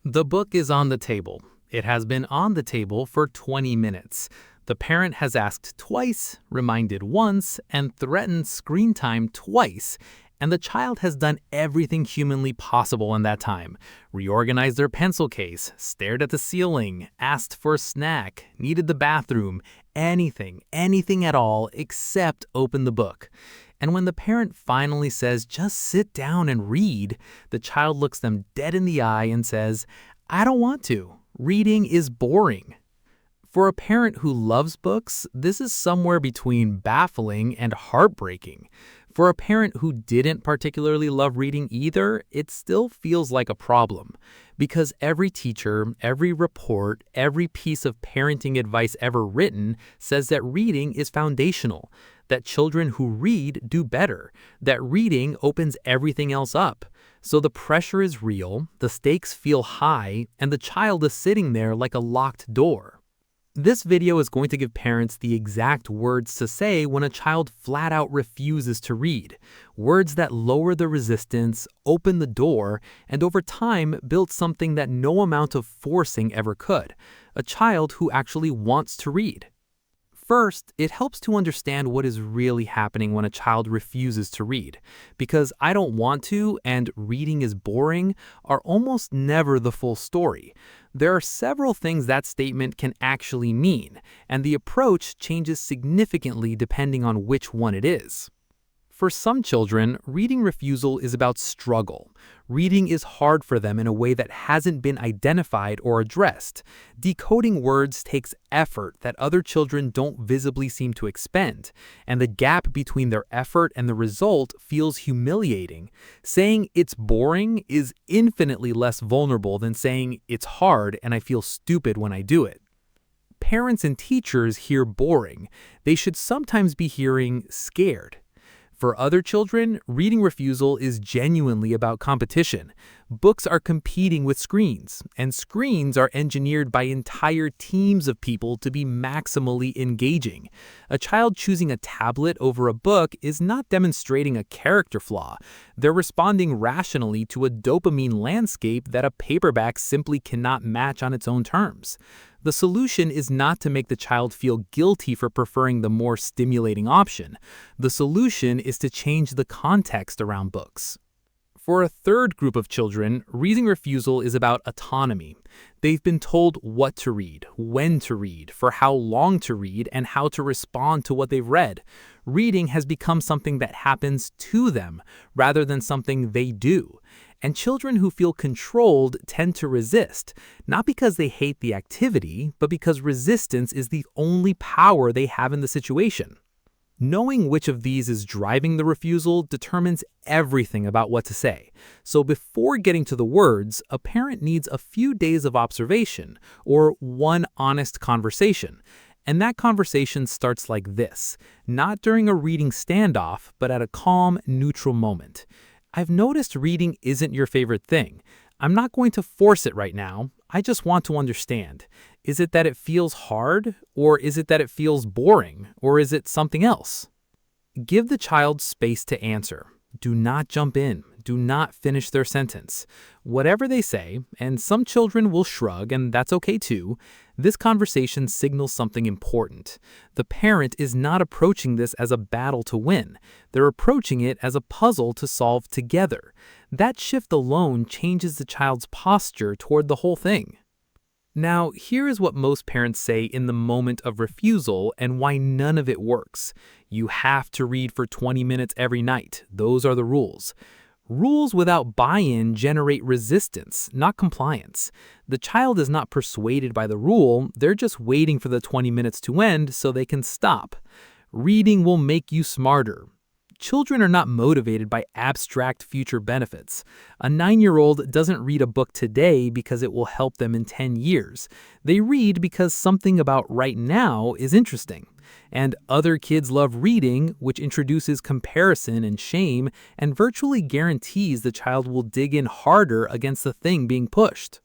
The book is on the table. It has been on the table for 20 minutes. The parent has asked twice, reminded once, and threatened screen time twice, and the child has done everything humanly possible in that time. Reorganized their pencil case, stared at the ceiling, asked for a snack, needed the bathroom, anything at all except open the book. And when the parent finally says, just sit down and read, the child looks them dead in the eye and says, I don't want to. Reading is boring. For a parent who loves books, this is somewhere between baffling and heartbreaking. For a parent who didn't particularly love reading either, it still feels like a problem. Because every teacher, every report, every piece of parenting advice ever written says that reading is foundational, that children who read do better, that reading opens everything else up. So the pressure is real, the stakes feel high, and the child is sitting there like a locked door. This video is going to give parents the exact words to say when a child flat out refuses to read. Words that lower the resistance, open the door, and over time build something that no amount of forcing ever could. A child who actually wants to read. First, it helps to understand what is really happening when a child refuses to read, because I don't want to and reading is boring are almost never the full story. There are several things that statement can actually mean, and the approach changes significantly depending on which one it is. For some children, reading refusal is about struggle. Reading is hard for them in a way that hasn't been identified or addressed. Decoding words takes effort that other children don't visibly seem to expend, and the gap between their effort and the result feels humiliating. Saying it's boring is infinitely less vulnerable than saying it's hard and I feel stupid when I do it. Parents and teachers hear boring. They should sometimes be hearing scared. For other children, reading refusal is genuinely about competition. Books are competing with screens, and screens are engineered by entire teams of people to be maximally engaging. A child choosing a tablet over a book is not demonstrating a character flaw. They're responding rationally to a dopamine landscape that a paperback simply cannot match on its own terms. The solution is not to make the child feel guilty for preferring the more stimulating option. The solution is to change the context around books. For a third group of children, reading refusal is about autonomy. They've been told what to read, when to read, for how long to read, and how to respond to what they've read. Reading has become something that happens to them, rather than something they do. And children who feel controlled tend to resist, not because they hate the activity, but because resistance is the only power they have in the situation. Knowing which of these is driving the refusal determines everything about what to say. So before getting to the words, a parent needs a few days of observation, or one honest conversation. And that conversation starts like this, not during a reading standoff, but at a calm, neutral moment. I've noticed reading isn't your favorite thing. I'm not going to force it right now. I just want to understand. Is it that it feels hard? Or is it that it feels boring? Or is it something else? Give the child space to answer. Do not jump in. Do not finish their sentence. Whatever they say, and some children will shrug, and that's okay too, this conversation signals something important. The parent is not approaching this as a battle to win. They're approaching it as a puzzle to solve together. That shift alone changes the child's posture toward the whole thing. Now, here is what most parents say in the moment of refusal and why none of it works. You have to read for 20 minutes every night. Those are the rules. Rules without buy-in generate resistance, not compliance. The child is not persuaded by the rule, they're just waiting for the 20 minutes to end so they can stop. Reading will make you smarter. Children are not motivated by abstract future benefits. A 9-year-old doesn't read a book today because it will help them in 10 years. They read because something about right now is interesting. And other kids love reading, which introduces comparison and shame and virtually guarantees the child will dig in harder against the thing being pushed.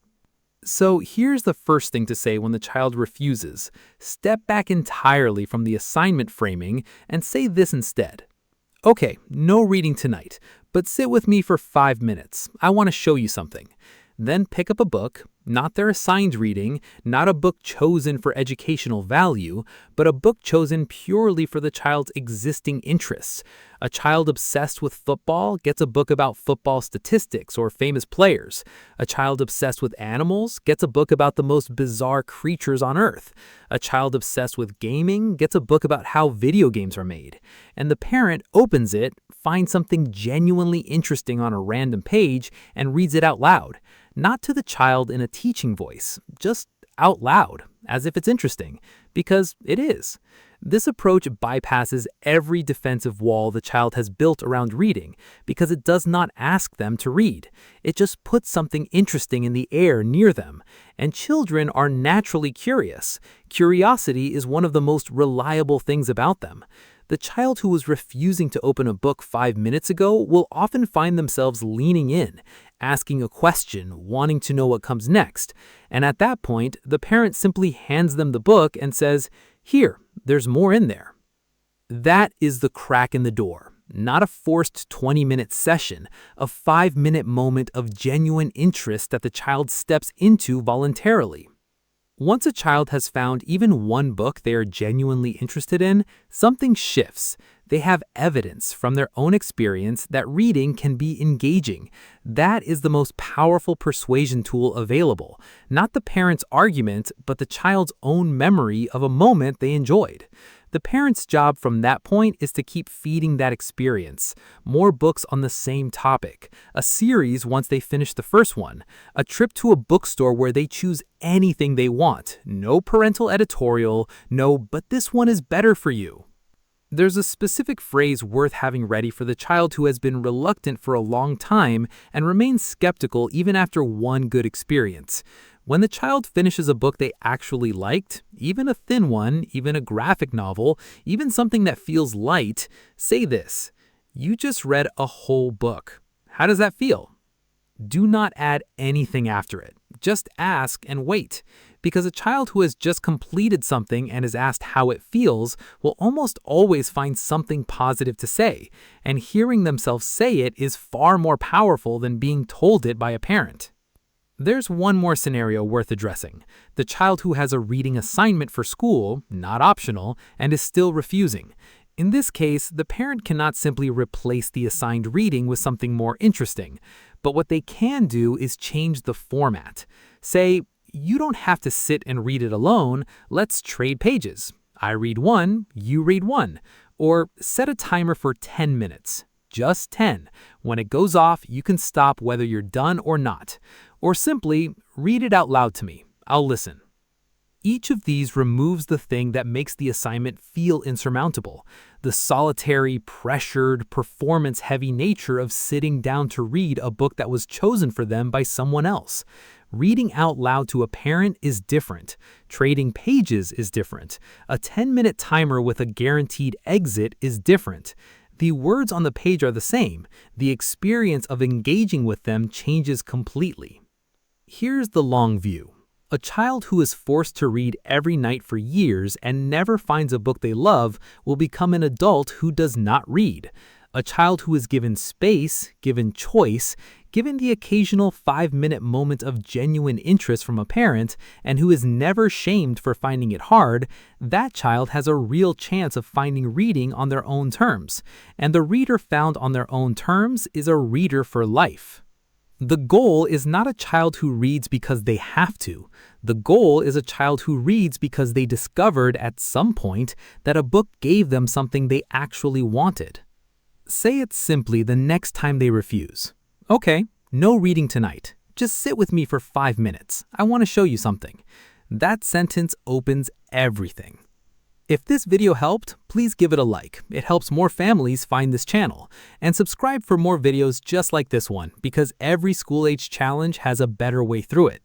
So here's the first thing to say when the child refuses. Step back entirely from the assignment framing and say this instead. Okay, no reading tonight, but sit with me for 5 minutes. I want to show you something. Then pick up a book, not their assigned reading, not a book chosen for educational value, but a book chosen purely for the child's existing interests. A child obsessed with football gets a book about football statistics or famous players. A child obsessed with animals gets a book about the most bizarre creatures on Earth. A child obsessed with gaming gets a book about how video games are made. And the parent opens it, finds something genuinely interesting on a random page, and reads it out loud. Not to the child in a teaching voice, just out loud, as if it's interesting, because it is. This approach bypasses every defensive wall the child has built around reading because it does not ask them to read. It just puts something interesting in the air near them. And children are naturally curious. Curiosity is one of the most reliable things about them. The child who was refusing to open a book 5 minutes ago will often find themselves leaning in, asking a question, wanting to know what comes next. And at that point, the parent simply hands them the book and says, "Here, there's more in there." That is the crack in the door. Not a forced 20-minute session, a 5-minute moment of genuine interest that the child steps into voluntarily. Once a child has found even one book they are genuinely interested in, something shifts. They have evidence from their own experience that reading can be engaging. That is the most powerful persuasion tool available. Not the parent's argument, but the child's own memory of a moment they enjoyed. The parent's job from that point is to keep feeding that experience. More books on the same topic. A series once they finish the first one. A trip to a bookstore where they choose anything they want. No parental editorial, no, but this one is better for you. There's a specific phrase worth having ready for the child who has been reluctant for a long time and remains skeptical even after one good experience. When the child finishes a book they actually liked, even a thin one, even a graphic novel, even something that feels light, say this: "You just read a whole book. How does that feel?" Do not add anything after it. Just ask and wait, because a child who has just completed something and is asked how it feels will almost always find something positive to say, and hearing themselves say it is far more powerful than being told it by a parent. There's one more scenario worth addressing: the child who has a reading assignment for school, not optional, and is still refusing. In this case, the parent cannot simply replace the assigned reading with something more interesting, but what they can do is change the format. Say, "You don't have to sit and read it alone, let's trade pages. I read one, you read one." Or set a timer for 10 minutes. Just 10. When it goes off, you can stop whether you're done or not. Or simply, "Read it out loud to me. I'll listen." Each of these removes the thing that makes the assignment feel insurmountable: the solitary, pressured, performance-heavy nature of sitting down to read a book that was chosen for them by someone else. Reading out loud to a parent is different. Trading pages is different. A 10-minute timer with a guaranteed exit is different. The words on the page are the same. The experience of engaging with them changes completely. Here's the long view. A child who is forced to read every night for years and never finds a book they love will become an adult who does not read. A child who is given space, given choice, given the occasional 5-minute moment of genuine interest from a parent, and who is never shamed for finding it hard, that child has a real chance of finding reading on their own terms. And the reader found on their own terms is a reader for life. The goal is not a child who reads because they have to. The goal is a child who reads because they discovered at some point that a book gave them something they actually wanted. Say it simply the next time they refuse. "Okay, no reading tonight. Just sit with me for 5 minutes. I want to show you something." That sentence opens everything. If this video helped, please give it a like. It helps more families find this channel. And subscribe for more videos just like this one, because every school-age challenge has a better way through it.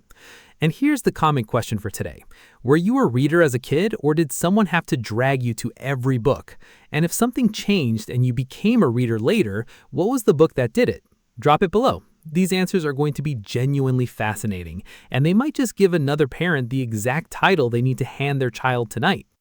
And here's the common question for today. Were you a reader as a kid, or did someone have to drag you to every book? And if something changed and you became a reader later, what was the book that did it? Drop it below. These answers are going to be genuinely fascinating, and they might just give another parent the exact title they need to hand their child tonight.